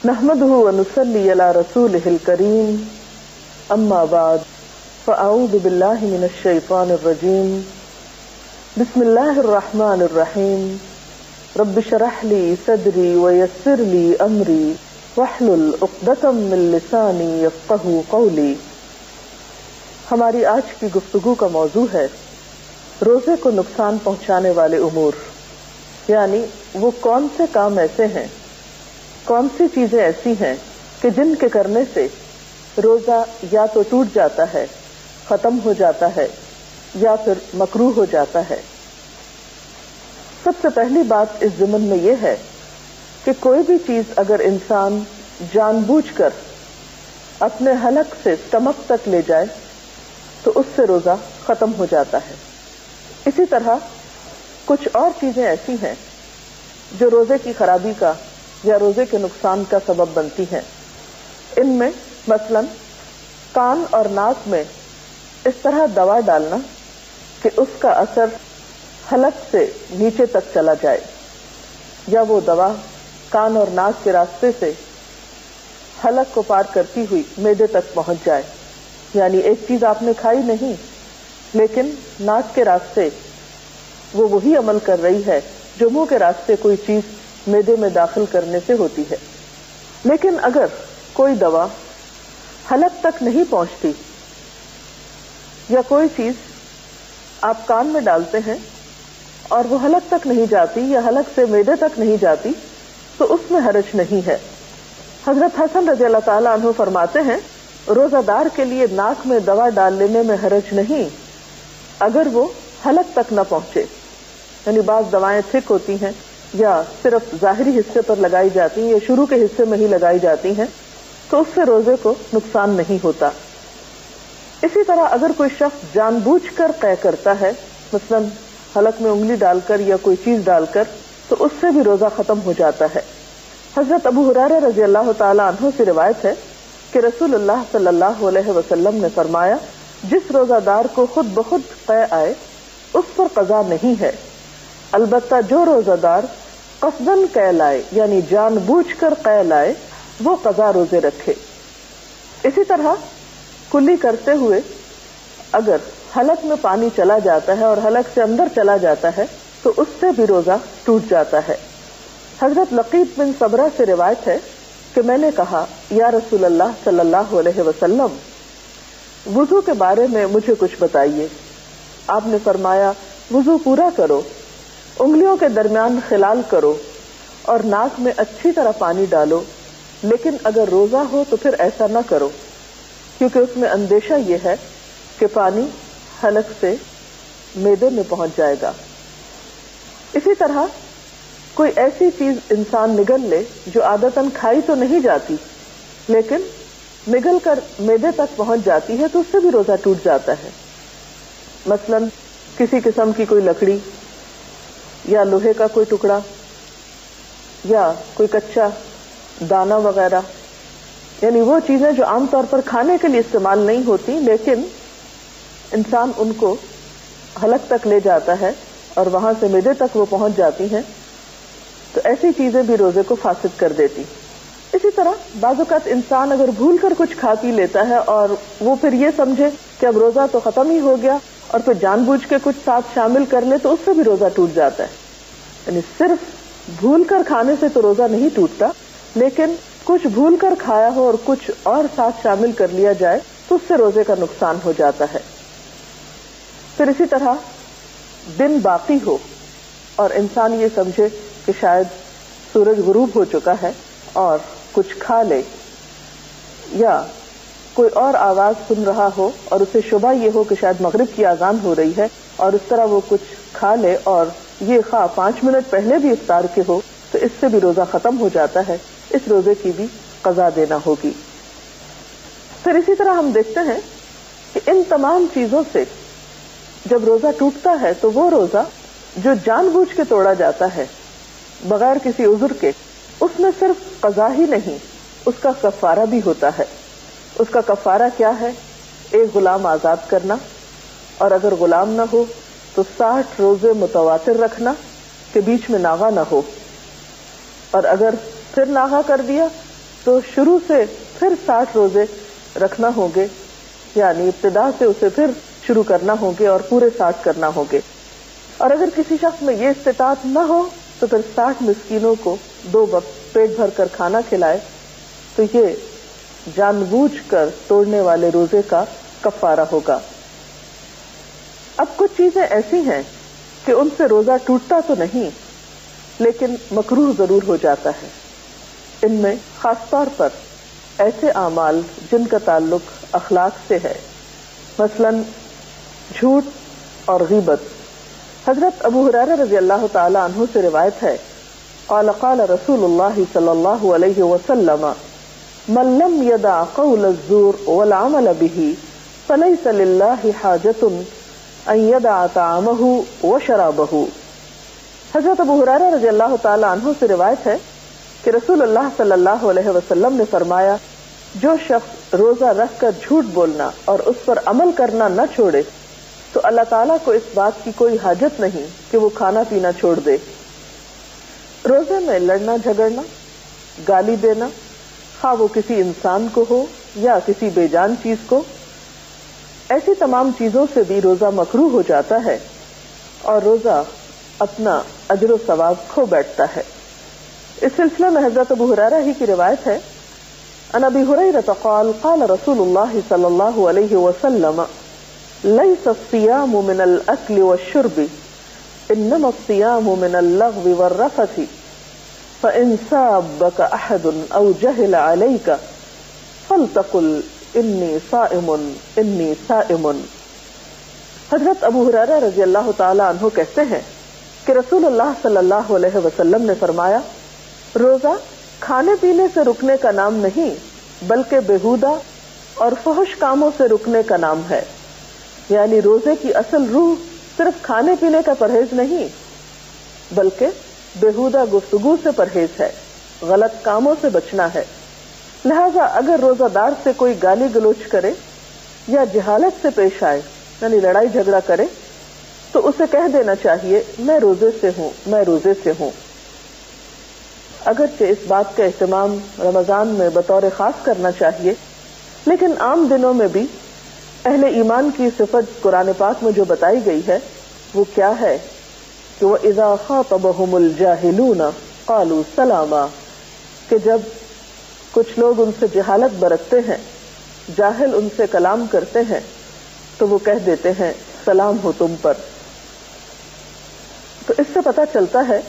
نحمده ونصلي على رسوله الكريم اما بعد فاعوذ بالله من الشيطان الرجيم بسم الله الرحمن الرحيم رب اشرح لي صدري ويسر لي امري واحلل عقدة من لساني يفقهوا قولي۔ ہماری آج کی گفتگو کا موضوع ہے روزے کو نقصان پہنچانے والے امور، یعنی وہ کون سے کام ایسے ہیں، کون سی چیزیں ایسی ہیں کہ جن کے کرنے سے روزہ یا تو ٹوٹ جاتا ہے، ختم ہو جاتا ہے، یا پھر مکروہ ہو جاتا ہے۔ سب سے پہلی بات اس ضمن میں یہ ہے کہ کوئی بھی چیز اگر انسان جان بوجھ کر اپنے حلق سے اسٹمک تک لے جائے تو اس سے روزہ ختم ہو جاتا ہے۔ اسی طرح کچھ اور چیزیں ایسی ہیں جو روزے کی خرابی کا یا روزے کے نقصان کا سبب بنتی ہیں۔ ان میں مثلاً کان اور ناک میں اس طرح دوا ڈالنا کہ اس کا اثر حلق سے نیچے تک چلا جائے، یا وہ دوا کان اور ناک کے راستے سے حلق کو پار کرتی ہوئی معدے تک پہنچ جائے، یعنی ایک چیز آپ نے کھائی نہیں لیکن ناک کے راستے وہ وہی عمل کر رہی ہے جو منہ کے راستے کوئی چیز معدے میں داخل کرنے سے ہوتی ہے۔ لیکن اگر کوئی دوا حلق تک نہیں پہنچتی، یا کوئی چیز آپ کان میں ڈالتے ہیں اور وہ حلق تک نہیں جاتی یا حلق سے معدے تک نہیں جاتی، تو اس میں حرج نہیں ہے۔ حضرت حسن رضی اللہ تعالیٰ عنہ فرماتے ہیں روزہ دار کے لیے ناک میں دوا ڈال لینے میں حرج نہیں اگر وہ حلق تک نہ پہنچے، یعنی بعض دوائیں تھک ہوتی ہیں یا صرف ظاہری حصے پر لگائی جاتی ہیں یا شروع کے حصے میں ہی لگائی جاتی ہیں، تو اس سے روزے کو نقصان نہیں ہوتا۔ اسی طرح اگر کوئی شخص جان بوجھ کر قے کرتا ہے، مثلا حلق میں انگلی ڈال کر یا کوئی چیز ڈال کر، تو اس سے بھی روزہ ختم ہو جاتا ہے۔ حضرت ابو ہریرہ رضی اللہ تعالی عنہ سے روایت ہے کہ رسول اللہ صلی اللہ علیہ وسلم نے فرمایا جس روزہ دار کو خود بخود قے آئے اس پر قضا نہیں ہے، البتہ جو روزہ دار قصداً قے لائے یعنی جان بوجھ کر قے لائے وہ قضا روزے رکھے۔ اسی طرح کلی کرتے ہوئے اگر حلق میں پانی چلا جاتا ہے اور حلق سے اندر چلا جاتا ہے تو اس سے بھی روزہ ٹوٹ جاتا ہے۔ حضرت لقیط بن صبرہ سے روایت ہے کہ میں نے کہا یا رسول اللہ صلی اللہ علیہ وسلم وضو کے بارے میں مجھے کچھ بتائیے۔ آپ نے فرمایا وضو پورا کرو، انگلیوں کے درمیان خلال کرو اور ناک میں اچھی طرح پانی ڈالو، لیکن اگر روزہ ہو تو پھر ایسا نہ کرو، کیونکہ اس میں اندیشہ یہ ہے کہ پانی حلق سے معدے میں پہنچ جائے گا۔ اسی طرح کوئی ایسی چیز انسان نگل لے جو عادتاً کھائی تو نہیں جاتی لیکن نگل کر معدے تک پہنچ جاتی ہے تو اس سے بھی روزہ ٹوٹ جاتا ہے۔ مثلاً کسی قسم کی کوئی لکڑی یا لوہے کا کوئی ٹکڑا یا کوئی کچا دانا وغیرہ، یعنی وہ چیزیں جو عام طور پر کھانے کے لیے استعمال نہیں ہوتی لیکن انسان ان کو حلق تک لے جاتا ہے اور وہاں سے معدے تک وہ پہنچ جاتی ہیں، تو ایسی چیزیں بھی روزے کو فاسد کر دیتی۔ اسی طرح بعض اوقات انسان اگر بھول کر کچھ کھا پی لیتا ہے اور وہ پھر یہ سمجھے کہ اب روزہ تو ختم ہی ہو گیا اور پھر جان بوجھ کے کچھ ساتھ شامل کر لے تو اس سے بھی روزہ ٹوٹ جاتا ہے۔ یعنی صرف بھول کر کھانے سے تو روزہ نہیں ٹوٹتا، لیکن کچھ بھول کر کھایا ہو اور کچھ اور ساتھ شامل کر لیا جائے تو اس سے روزے کا نقصان ہو جاتا ہے۔ پھر اسی طرح دن باقی ہو اور انسان یہ سمجھے کہ شاید سورج غروب ہو چکا ہے اور کچھ کھا لے، یا کوئی اور آواز سن رہا ہو اور اسے شبہ یہ ہو کہ شاید مغرب کی اذان ہو رہی ہے اور اس طرح وہ کچھ کھا لے اور یہ خواہ 5 منٹ پہلے بھی افطار کے ہو تو اس سے بھی روزہ ختم ہو جاتا ہے، اس روزے کی بھی قضا دینا ہوگی۔ پھر اسی طرح ہم دیکھتے ہیں کہ ان تمام چیزوں سے جب روزہ ٹوٹتا ہے تو وہ روزہ جو جان بوجھ کے توڑا جاتا ہے بغیر کسی عذر کے، اس میں صرف قضا ہی نہیں، اس کا کفارہ بھی ہوتا ہے۔ اس کا کفارہ کیا ہے؟ ایک غلام آزاد کرنا، اور اگر غلام نہ ہو تو 60 روزے متواتر رکھنا کہ بیچ میں ناغہ نہ ہو، اور اگر پھر ناغہ کر دیا تو شروع سے پھر 60 روزے رکھنا ہوں گے، یعنی ابتدا سے اسے پھر شروع کرنا ہوں گے اور پورے 60 کرنا ہوں گے. اور اگر کسی شخص میں یہ استطاعت نہ ہو تو پھر 60 مسکینوں کو 2 وقت پیٹ بھر کر کھانا کھلائے، تو یہ جان بوجھ کر توڑنے والے روزے کا کفارہ ہوگا. اب کچھ چیزیں ایسی ہیں کہ ان سے روزہ ٹوٹتا تو نہیں لیکن مکروہ ضرور ہو جاتا ہے. ان میں خاص طور پر ایسے اعمال جن کا تعلق اخلاق سے ہے، مثلا جھوٹ اور غیبت. حضرت ابو ہریرہ رضی اللہ تعالی عنہ سے روایت ہے، قال قال رسول اللہ صلی اللہ علیہ وسلم من لم يدع قول الزور والعمل به فليس لله حاجة ان يدع طعامه وشرابه. حضرت ابو ہریرہ رضی اللہ تعالی عنہ سے روایت ہے کہ رسول اللہ صلی اللہ علیہ وسلم نے فرمایا، جو شخص روزہ رکھ کر جھوٹ بولنا اور اس پر عمل کرنا نہ چھوڑے تو اللہ تعالیٰ کو اس بات کی کوئی حاجت نہیں کہ وہ کھانا پینا چھوڑ دے. روزے میں لڑنا جھگڑنا، گالی دینا، خواہ وہ کسی انسان کو ہو یا کسی بے جان چیز کو، ایسی تمام چیزوں سے بھی روزہ مکروہ ہو جاتا ہے اور روزہ اپنا اجر و ثواب کھو بیٹھتا ہے. اس سلسلے میں حضرت ابو ہریرہ ہی کی روایت ہے، عن ابی ہریرہ قال قال رسول اللہ صلی اللہ علیہ وسلم ليس الصيام من الأكل والشرب إنما الصيام من اللغو والرفث فإن سابك أحد أو جهل عليك فلتقل إني صائم إني صائم. حضرت ابو ہریرہ رضی اللہ تعالی عنہ کہتے ہیں کہ رسول اللہ صلی اللہ علیہ وسلم نے فرمایا، روزہ کھانے پینے سے رکنے کا نام نہیں بلکہ بیہودہ اور فحش کاموں سے رکنے کا نام ہے. یعنی روزے کی اصل روح صرف کھانے پینے کا پرہیز نہیں بلکہ بیہودہ گفتگو سے پرہیز ہے، غلط کاموں سے بچنا ہے. لہذا اگر روزہ دار سے کوئی گالی گلوچ کرے یا جہالت سے پیش آئے، یعنی لڑائی جھگڑا کرے، تو اسے کہہ دینا چاہیے میں روزے سے ہوں، میں روزے سے ہوں. اگرچہ اس بات کا اہتمام رمضان میں بطور خاص کرنا چاہیے، لیکن عام دنوں میں بھی اہل ایمان کی صفت قرآن پاک میں جو بتائی گئی ہے وہ کیا ہے کہ وَإِذَا خَاطَبَهُمُ الْجَاهِلُونَ قَالُوا سَلَامًا، کہ جب کچھ لوگ ان سے جہالت برتتے ہیں، جاہل ان سے کلام کرتے ہیں تو وہ کہہ دیتے ہیں سلام ہو تم پر. تو اس سے پتہ چلتا ہے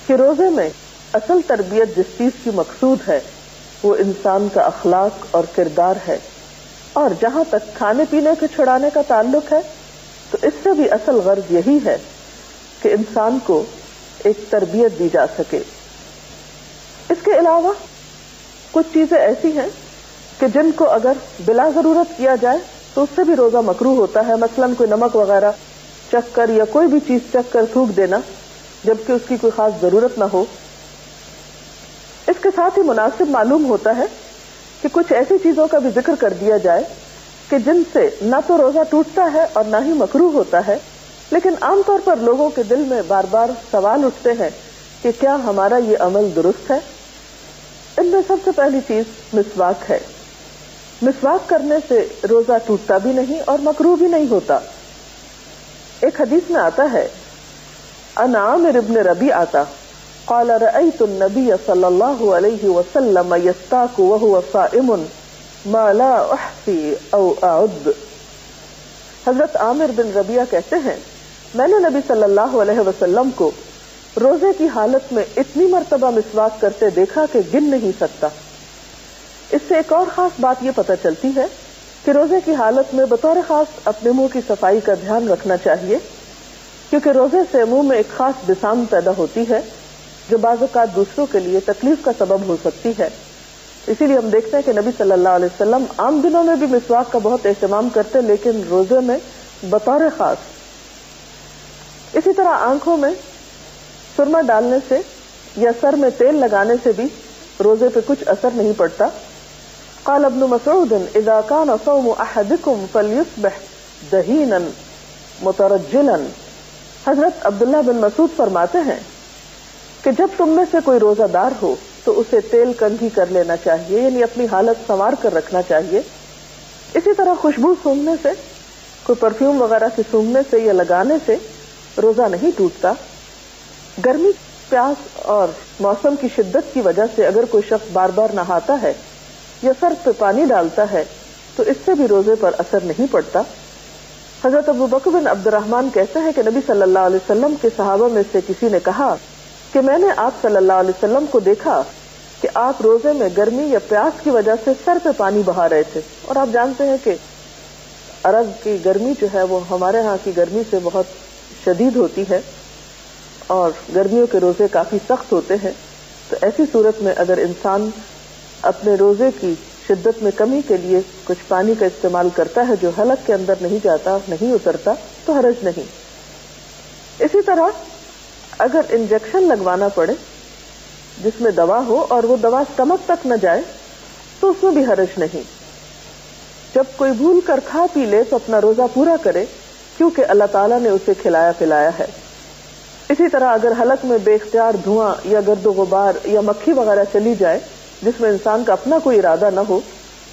کہ روزے میں اصل تربیت جس چیز کی مقصود ہے وہ انسان کا اخلاق اور کردار ہے، اور جہاں تک کھانے پینے کے چھڑانے کا تعلق ہے تو اس سے بھی اصل غرض یہی ہے کہ انسان کو ایک تربیت دی جا سکے. اس کے علاوہ کچھ چیزیں ایسی ہیں کہ جن کو اگر بلا ضرورت کیا جائے تو اس سے بھی روزہ مکروہ ہوتا ہے. مثلا کوئی نمک وغیرہ چکھ کر یا کوئی بھی چیز چکھ کر تھوک دینا جبکہ اس کی کوئی خاص ضرورت نہ ہو. اس کے ساتھ ہی مناسب معلوم ہوتا ہے کہ کچھ ایسی چیزوں کا بھی ذکر کر دیا جائے کہ جن سے نہ تو روزہ ٹوٹتا ہے اور نہ ہی مکروہ ہوتا ہے، لیکن عام طور پر لوگوں کے دل میں بار بار سوال اٹھتے ہیں کہ کیا ہمارا یہ عمل درست ہے. ان میں سب سے پہلی چیز مسواک ہے. مسواک کرنے سے روزہ ٹوٹتا بھی نہیں اور مکروہ بھی نہیں ہوتا. ایک حدیث میں آتا ہے، عن عامر بن ربیعہ قال رأيت النبي صلى الله عليه وسلم يستاك وهو صائم ما لا احصي او اعد. حضرت عامر بن ربیعہ کہتے ہیں میں نے نبی صلی اللہ علیہ وسلم کو روزے کی حالت میں اتنی مرتبہ مسواک کرتے دیکھا کہ گن نہیں سکتا. اس سے ایک اور خاص بات یہ پتہ چلتی ہے کہ روزے کی حالت میں بطور خاص اپنے منہ کی صفائی کا دھیان رکھنا چاہیے، کیونکہ روزے سے منہ میں ایک خاص بسام پیدا ہوتی ہے جو بعض اوقات دوسروں کے لیے تکلیف کا سبب ہو سکتی ہے. اسی لیے ہم دیکھتے ہیں کہ نبی صلی اللہ علیہ وسلم عام دنوں میں بھی مسواک کا بہت اہتمام کرتے، لیکن روزے میں بطور خاص. اسی طرح آنکھوں میں سرما ڈالنے سے یا سر میں تیل لگانے سے بھی روزے پہ کچھ اثر نہیں پڑتا. قال ابن مسعود اذا كان صوم احدكم فليصبح دهينا مترجلا. حضرت عبداللہ بن مسعود فرماتے ہیں کہ جب تم میں سے کوئی روزہ دار ہو تو اسے تیل کنگھی کر لینا چاہیے، یعنی اپنی حالت سنوار کر رکھنا چاہیے۔ اسی طرح خوشبو سونگھنے سے، کوئی پرفیوم وغیرہ سے سونگھنے سے یا لگانے سے روزہ نہیں ٹوٹتا۔ گرمی، پیاس اور موسم کی شدت کی وجہ سے اگر کوئی شخص بار بار نہاتا ہے یا سر پہ پانی ڈالتا ہے تو اس سے بھی روزے پر اثر نہیں پڑتا۔ حضرت ابو بکر بن عبد الرحمن کہتے ہیں کہ نبی صلی اللہ علیہ وسلم کے صحابہ میں سے کسی نے کہا کہ میں نے آپ صلی اللہ علیہ وسلم کو دیکھا کہ آپ روزے میں گرمی یا پیاس کی وجہ سے سر پہ پانی بہا رہے تھے، اور آپ جانتے ہیں کہ عرب کی گرمی جو ہے وہ ہمارے ہاں کی گرمی سے بہت شدید ہوتی ہے اور گرمیوں کے روزے کافی سخت ہوتے ہیں۔ تو ایسی صورت میں اگر انسان اپنے روزے کی شدت میں کمی کے لیے کچھ پانی کا استعمال کرتا ہے جو حلق کے اندر نہیں جاتا، نہیں اترتا، تو حرج نہیں۔ اسی طرح اگر انجیکشن لگوانا پڑے جس میں دوا ہو اور وہ دوا اسٹمک تک نہ جائے تو اس میں بھی حرج نہیں۔ جب کوئی بھول کر کھا پی لے تو اپنا روزہ پورا کرے، کیونکہ اللہ تعالیٰ نے اسے کھلایا پلایا ہے۔ اسی طرح اگر حلق میں بے اختیار دھواں یا گرد و غبار یا مکھی وغیرہ چلی جائے جس میں انسان کا اپنا کوئی ارادہ نہ ہو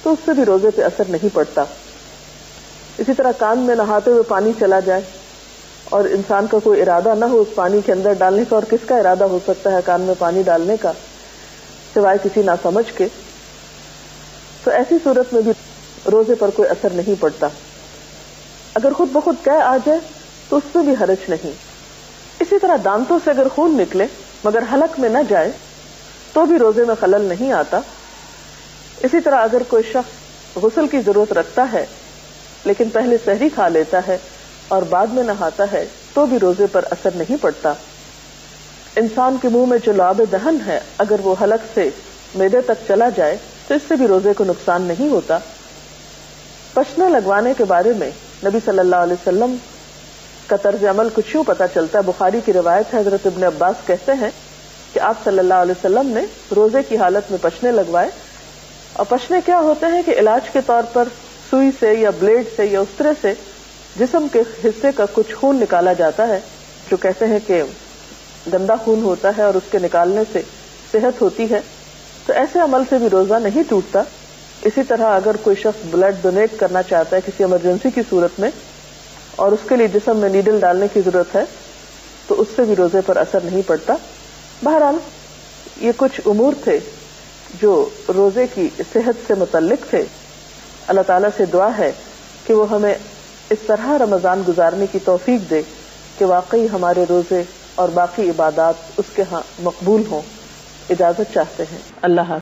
تو اس سے بھی روزے پہ اثر نہیں پڑتا۔ اسی طرح کان میں نہاتے ہوئے پانی چلا جائے اور انسان کا کوئی ارادہ نہ ہو اس پانی کے اندر ڈالنے کا، اور کس کا ارادہ ہو سکتا ہے کان میں پانی ڈالنے کا سوائے کسی ناسمجھ کے، تو ایسی صورت میں بھی روزے پر کوئی اثر نہیں پڑتا۔ اگر خود بخود قے آ جائے تو اس میں بھی حرج نہیں۔ اسی طرح دانتوں سے اگر خون نکلے مگر حلق میں نہ جائے تو بھی روزے میں خلل نہیں آتا۔ اسی طرح اگر کوئی شخص غسل کی ضرورت رکھتا ہے لیکن پہلے سحری کھا لیتا ہے اور بعد میں نہاتا ہے تو بھی روزے پر اثر نہیں پڑتا۔ انسان کے منہ میں جو لعاب دہن ہے اگر وہ حلق سے معدے تک چلا جائے تو اس سے بھی روزے کو نقصان نہیں ہوتا۔ پشنا لگوانے کے بارے میں نبی صلی اللہ علیہ وسلم کا طرز عمل کچھ یوں پتہ چلتا ہے۔ بخاری کی روایت ہے، حضرت ابن عباس کہتے ہیں کہ آپ صلی اللہ علیہ وسلم نے روزے کی حالت میں پشنے لگوائے، اور پشنے کیا ہوتے ہیں کہ علاج کے طور پر سوئی سے یا بلیڈ سے یا استرے سے جسم کے حصے کا کچھ خون نکالا جاتا ہے، جو کہتے ہیں کہ گندا خون ہوتا ہے اور اس کے نکالنے سے صحت ہوتی ہے، تو ایسے عمل سے بھی روزہ نہیں ٹوٹتا۔ اسی طرح اگر کوئی شخص بلڈ ڈونیٹ کرنا چاہتا ہے کسی ایمرجنسی کی صورت میں اور اس کے لیے جسم میں نیڈل ڈالنے کی ضرورت ہے تو اس سے بھی روزے پر اثر نہیں پڑتا۔ بہرحال یہ کچھ امور تھے جو روزے کی صحت سے متعلق تھے۔ اللہ تعالیٰ سے دعا ہے کہ وہ ہمیں اس طرح رمضان گزارنے کی توفیق دے کہ واقعی ہمارے روزے اور باقی عبادات اس کے ہاں مقبول ہوں۔ اجازت چاہتے ہیں۔ اللہ حافظ۔